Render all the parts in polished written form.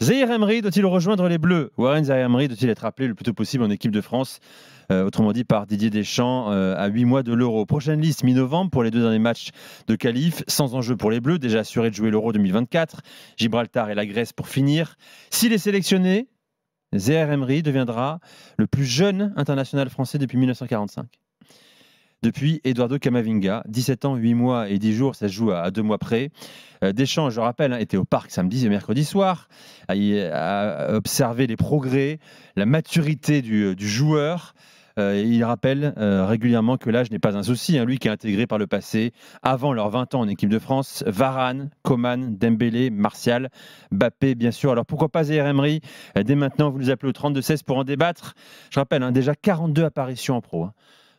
Zaïre Emery doit-il rejoindre les Bleus? Warren Zaïre Emery doit-il être appelé le plus tôt possible en équipe de France, autrement dit par Didier Deschamps, à 8 mois de l'Euro? Prochaine liste mi-novembre pour les 2 derniers matchs de qualif, sans enjeu pour les Bleus, déjà assurés de jouer l'Euro 2024. Gibraltar et la Grèce pour finir. S'il est sélectionné, Zaïre Emery deviendra le plus jeune international français depuis 1945. Depuis Eduardo Camavinga, 17 ans, 8 mois et 10 jours, ça se joue à 2 mois près. Deschamps, je rappelle, était au parc samedi et mercredi soir, a observé les progrès, la maturité du joueur. Il rappelle régulièrement que l'âge n'est pas un souci. Lui qui a intégré par le passé, avant leurs 20 ans en équipe de France, Varane, Coman, Dembélé, Martial, Mbappé, bien sûr. Alors pourquoi pas Zaïre Emery? Dès maintenant, vous nous appelez au 32-16 pour en débattre. Je rappelle, déjà 42 apparitions en pro.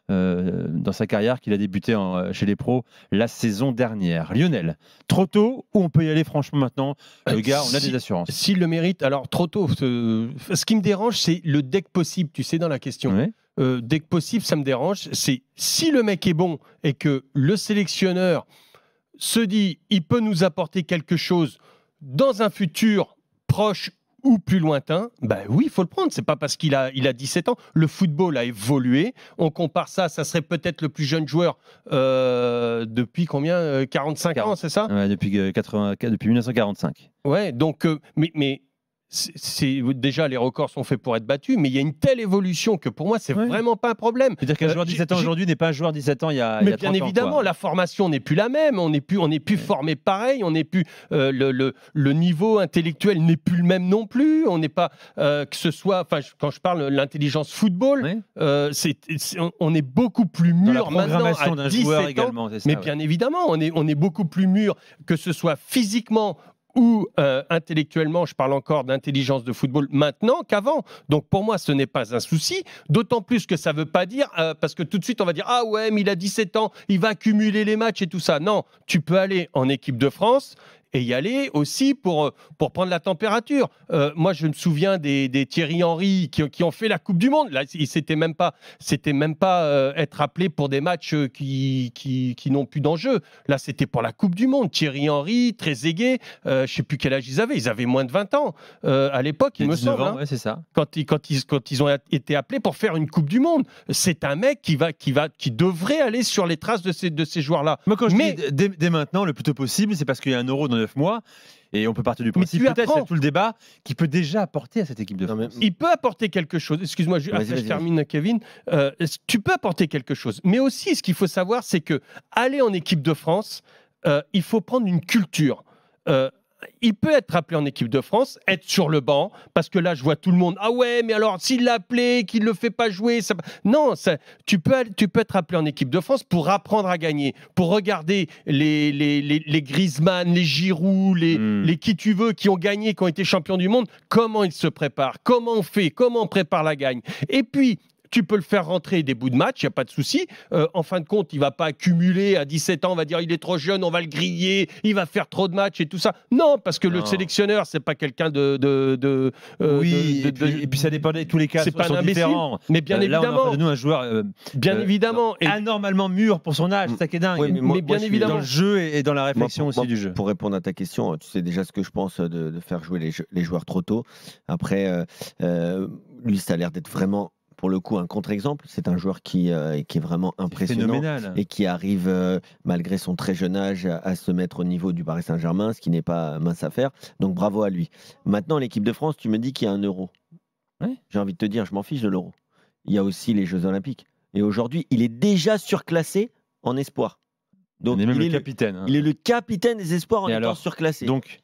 Dans sa carrière qu'il a débuté chez les pros la saison dernière. Lionel, trop tôt ou on peut y aller franchement maintenant? Le gars, on a des assurances. S'il le mérite, alors trop tôt. Ce qui me dérange, c'est le dès que possible, tu sais, dans la question. Ouais. Dès que possible, ça me dérange. C'est si le mec est bon et que le sélectionneur se dit il peut nous apporter quelque chose dans un futur proche ou plus lointain, ben oui, il faut le prendre. C'est pas parce qu'il a 17 ans. Le football a évolué. On compare ça serait peut-être le plus jeune joueur depuis combien 45 ans, c'est ça? Ouais, depuis 1945. Ouais, donc, mais déjà, les records sont faits pour être battus, mais il y a une telle évolution que pour moi, c'est vraiment pas un problème. C'est-à-dire qu'un joueur de 17 ans aujourd'hui n'est pas un joueur de 17 ans il y a 30 ans. Mais bien évidemment, la formation n'est plus la même. On n'est plus formé pareil. On n'est plus le niveau intellectuel n'est plus le même non plus. On n'est pas que ce soit. Enfin, quand je parle de l'intelligence football, on est beaucoup plus mûr maintenant à 17 ans. Mais bien évidemment, on est beaucoup plus mûr, que ce soit physiquement ou intellectuellement, je parle encore d'intelligence de football maintenant qu'avant. Donc pour moi, ce n'est pas un souci, d'autant plus que ça ne veut pas dire, parce que tout de suite on va dire « Ah ouais, mais il a 17 ans, il va accumuler les matchs et tout ça ». Non, tu peux aller en équipe de France et y aller aussi pour prendre la température. Moi, je me souviens des Thierry Henry qui ont fait la Coupe du Monde. Là, c'était même pas être appelé pour des matchs qui n'ont plus d'enjeu. Là, c'était pour la Coupe du Monde. Thierry Henry, Trezeguet, je ne sais plus quel âge ils avaient. Ils avaient moins de 20 ans à l'époque, il me semble. Ans, ouais, c'est ça. Quand ils ont été appelés pour faire une Coupe du Monde. C'est un mec qui devrait aller sur les traces de ces joueurs-là. Moi, quand je dis dès maintenant, le plus tôt possible, c'est parce qu'il y a un Euro dans 9 mois et on peut partir du principe, peut-être c'est tout le débat, qui peut déjà apporter à cette équipe de France. Il peut apporter quelque chose. Excuse-moi, je termine, Kevin. Tu peux apporter quelque chose. Mais aussi, ce qu'il faut savoir, c'est que aller en équipe de France, il faut prendre une culture. Il peut être appelé en équipe de France, être sur le banc, parce que là, je vois tout le monde. Ah ouais, mais alors, s'il l'a appelé, qu'il ne le fait pas jouer... Ça... Non, tu peux être appelé en équipe de France pour apprendre à gagner, pour regarder les Griezmann, les Giroud, les qui tu veux, qui ont gagné, qui ont été champions du monde, comment ils se préparent, comment on fait, comment on prépare la gagne. Et puis... Tu peux le faire rentrer des bouts de match, il n'y a pas de souci. En fin de compte, il ne va pas accumuler à 17 ans, on va dire il est trop jeune, on va le griller, il va faire trop de matchs et tout ça. Non, parce que le sélectionneur, ce n'est pas quelqu'un et puis ça dépend de tous les cas, c'est pas un imbécile, différents. Mais bien évidemment. Là, on a de nous un joueur évidemment. anormalement mûr pour son âge, c'est ça qui est dingue. Oui, mais bien évidemment. Dans le jeu et dans la réflexion aussi du jeu. Pour répondre à ta question, tu sais déjà ce que je pense de faire jouer les joueurs trop tôt. Après, lui, ça a l'air d'être vraiment... Pour le coup, un contre-exemple, c'est un joueur qui est vraiment impressionnant et qui arrive, malgré son très jeune âge, à se mettre au niveau du Paris Saint-Germain, ce qui n'est pas mince à faire. Donc bravo à lui. Maintenant, l'équipe de France, tu me dis qu'il y a un Euro. Ouais. J'ai envie de te dire, je m'en fiche de l'Euro. Il y a aussi les Jeux Olympiques. Et aujourd'hui, il est déjà surclassé en espoir. Donc, il est même le capitaine. Il est le capitaine des espoirs en étant surclassé. Donc,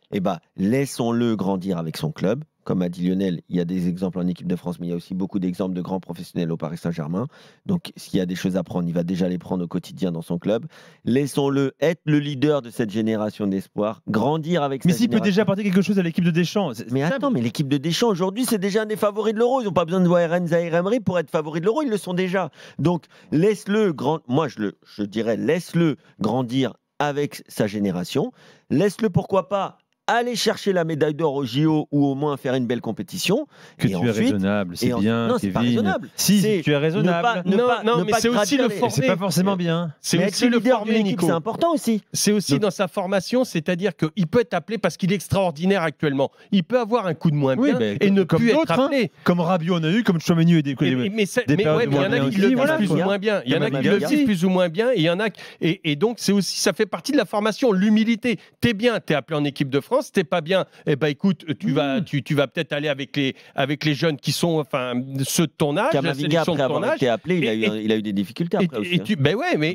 laissons-le grandir avec son club. Comme a dit Lionel, il y a des exemples en équipe de France, mais il y a aussi beaucoup d'exemples de grands professionnels au Paris Saint-Germain. Donc, s'il y a des choses à prendre, il va déjà les prendre au quotidien dans son club. Laissons-le être le leader de cette génération d'espoir, grandir avec sa génération. Mais s'il peut déjà apporter quelque chose à l'équipe de Deschamps. Mais attends, mais l'équipe de Deschamps, aujourd'hui, c'est déjà un des favoris de l'Euro. Ils n'ont pas besoin de Warren Zaïre Emery pour être favoris de l'Euro, ils le sont déjà. Donc, laisse-le je dirais, laisse-le grandir avec sa génération. Laisse-le, pourquoi pas, aller chercher la médaille d'or au JO ou au moins faire une belle compétition. Que tu es raisonnable, c'est bien. Non, c'est pas raisonnable. Si, tu es raisonnable. Non, mais c'est aussi le former. C'est pas forcément bien. C'est aussi le former, Nico. C'est important aussi. C'est aussi dans sa formation, c'est-à-dire qu'il peut être appelé parce qu'il est extraordinaire actuellement. Il peut avoir un coup de moins bien et ne plus être appelé. Comme Rabiot on a eu, comme Tchouaméni et des mais il y en a qui le disent plus ou moins bien. Il y en a qui le disent plus ou moins bien. Et donc, c'est aussi, ça fait partie de la formation, l'humilité. T'es bien, t'es appelé en équipe de France. T'es pas bien, eh ben écoute, tu vas peut-être aller avec les jeunes qui sont, enfin, ceux de ton âge. Camavinga, après avoir été appelé, il a eu des difficultés après aussi.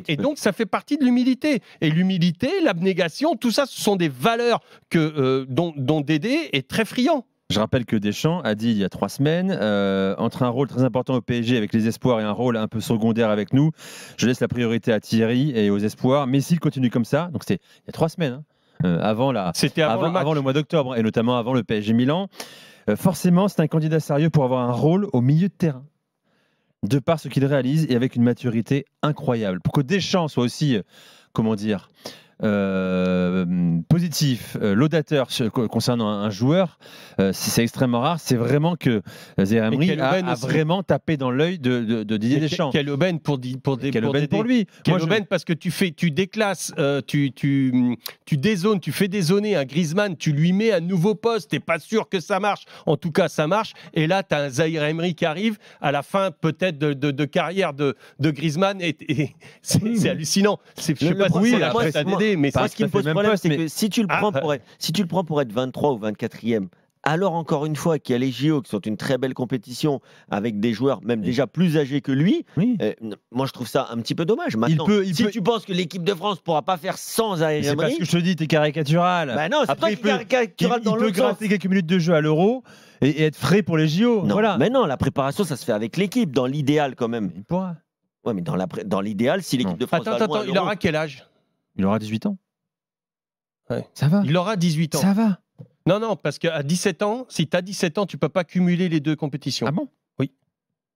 Et donc, ça fait partie de l'humilité. Et l'humilité, l'abnégation, tout ça, ce sont des valeurs dont Dédé est très friand. Je rappelle que Deschamps a dit il y a 3 semaines, entre un rôle très important au PSG avec les espoirs et un rôle un peu secondaire avec nous, je laisse la priorité à Thierry et aux espoirs. Mais s'il continue comme ça, donc c'était il y a 3 semaines, avant le mois d'octobre et notamment avant le PSG Milan, forcément c'est un candidat sérieux pour avoir un rôle au milieu de terrain. De par ce qu'il réalise et avec une maturité incroyable. Pour que Deschamps soit aussi, positif, laudateur concernant un joueur, c'est extrêmement rare. C'est vraiment que Zaïre Emery a vraiment tapé dans l'œil de Didier Deschamps. Quelle aubaine pour lui. Quelle aubaine parce que tu déclasses, tu dézones, tu fais dézoner un Griezmann, tu lui mets un nouveau poste, t'es pas sûr que ça marche. En tout cas, ça marche. Et là, tu as un Zaïre Emery qui arrive à la fin peut-être de carrière de Griezmann. Et c'est hallucinant. Je sais pas si c'est la presse à Dédé. Mais moi, ce qui me pose problème, c'est que si tu le prends pour être 23 ou 24e, alors encore une fois qu'il y a les JO qui sont une très belle compétition avec des joueurs même déjà plus âgés que lui, moi je trouve ça un petit peu dommage. Maintenant, tu penses que l'équipe de France ne pourra pas faire sans Zaïre Emery, c'est parce que je te dis, t'es caricatural. Bah non, c'est pas caricatural dans l'autre sens. Il peut gratter quelques minutes de jeu à l'Euro et être frais pour les JO. Non, voilà. Mais non, la préparation ça se fait avec l'équipe dans l'idéal quand même. Il pourra. Ouais, mais dans l'idéal, si l'équipe de France Attends, il aura quel âge? Il aura 18 ans. Ouais. Ça va. Il aura 18 ans. Ça va. Non, parce qu'à 17 ans, si tu as 17 ans, tu ne peux pas cumuler les deux compétitions. Ah bon? Oui.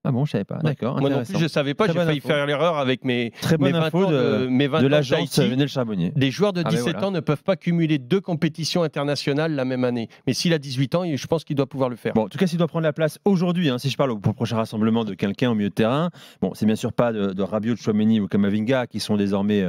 Ah bon, je ne savais pas. D'accord. Moi non plus, je ne savais pas. J'ai failli faire l'erreur avec mes 20 ans de l'agence Lionel Charbonnier. Les joueurs de 17 ans ne peuvent pas cumuler 2 compétitions internationales la même année. Mais s'il a 18 ans, je pense qu'il doit pouvoir le faire. Bon, en tout cas, s'il doit prendre la place aujourd'hui, si je parle pour le prochain rassemblement de quelqu'un au milieu de terrain, bon, c'est bien sûr pas de Rabiot, de Tchouaméni ou Camavinga qui sont désormais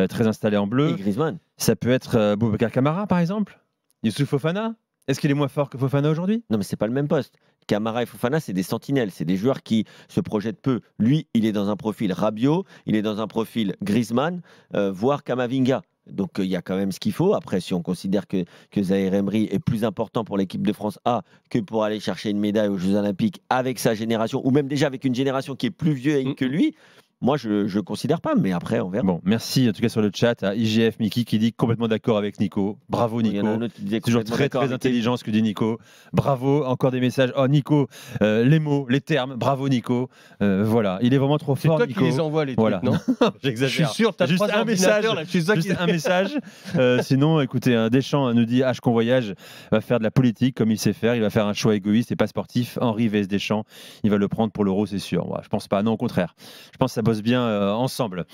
très installés en bleu. Et Griezmann. Ça peut être Boubacar Kamara, par exemple. Youssouf Fofana. Est-ce qu'il est moins fort que Fofana aujourd'hui? Non, mais c'est pas le même poste. Camara et Fofana, c'est des sentinelles, c'est des joueurs qui se projettent peu. Lui, il est dans un profil Rabiot, il est dans un profil Griezmann, voire Camavinga. Donc il y a quand même ce qu'il faut. Après, si on considère que Zaïre Emery est plus important pour l'équipe de France A que pour aller chercher une médaille aux Jeux Olympiques avec sa génération, ou même déjà avec une génération qui est plus vieille que lui, moi, je ne considère pas, mais après, on verra. Bon, merci en tout cas sur le chat à IGF Mickey qui dit complètement d'accord avec Nico. Bravo Nico. C'est toujours très intelligent ce que dit Nico. Bravo, encore des messages. Oh Nico, les mots, les termes. Bravo Nico. Voilà, il est vraiment trop fort. C'est toi Nico. qui les envoies les trucs, non? J'exagère. Je suis sûr, tu as juste un message. Juste un message. Sinon, écoutez, Deschamps nous dit H qu'on voyage va faire de la politique comme il sait faire. Il va faire un choix égoïste et pas sportif. Henri vs Deschamps, il va le prendre pour l'Euro, c'est sûr. Ouais, je pense pas. Non, au contraire. Je pense que ça bosse bien ensemble.